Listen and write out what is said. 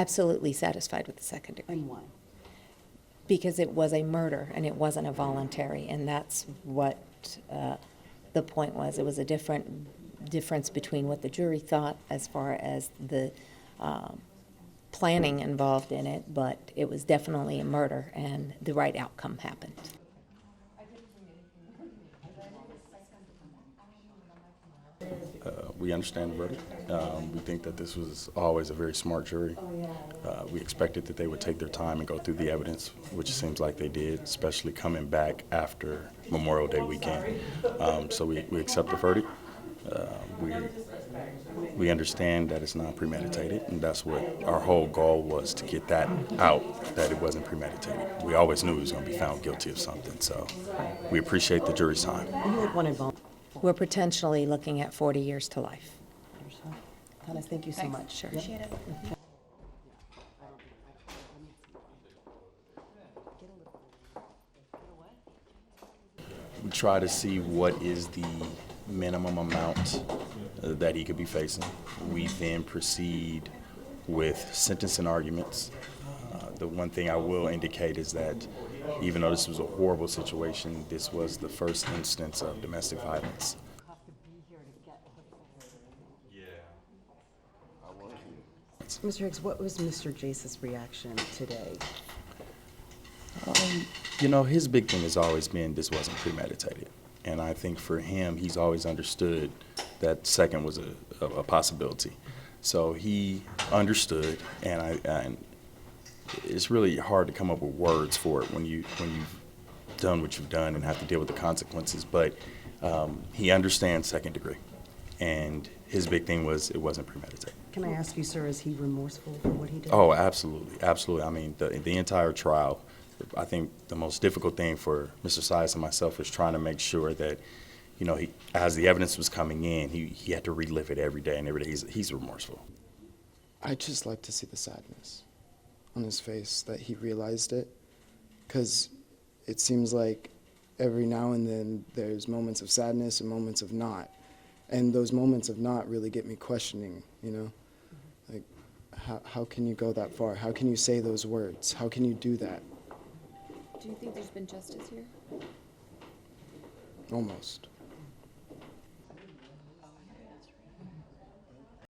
Absolutely satisfied with the second degree. And why? Because it was a murder and it wasn't a voluntary, and that's what the point was. It was a difference between what the jury thought as far as the planning involved in it, but it was definitely a murder, and the right outcome happened. We understand the verdict. We think that this was always a very smart jury. We expected that they would take their time and go through the evidence, which seems like they did, especially coming back after Memorial Day weekend. So we accept the verdict. We understand that it's not premeditated, and that's what our whole goal was, to get that out, that it wasn't premeditated. We always knew he was going to be found guilty of something, so we appreciate the jury's time. And who would want involuntary? We're potentially looking at 40 years to life. Tannaz, thank you so much. Sure. Yep. We try to see what is the minimum amount that he could be facing. We then proceed with sentencing arguments. The one thing I will indicate is that even though this was a horrible situation, this was the first instance of domestic violence. Mr. Hicks, what was Mr. Jace's reaction today? You know, his big thing has always been this wasn't premeditated. And I think for him, he's always understood that second was a possibility. So he understood, and it's really hard to come up with words for it when you've done what you've done and have to deal with the consequences. But he understands second degree, and his big thing was it wasn't premeditated. Can I ask you, sir, is he remorseful for what he did? Oh, absolutely, absolutely. I mean, the entire trial, I think the most difficult thing for Mr. Sias and myself was trying to make sure that, you know, as the evidence was coming in, he had to relive it every day, and every day he's remorseful. I just like to see the sadness on his face, that he realized it, because it seems like every now and then there's moments of sadness and moments of not, and those moments of not really get me questioning, you know, like how can you go that far? How can you say those words? How can you do that? Do you think there's been justice here? Almost.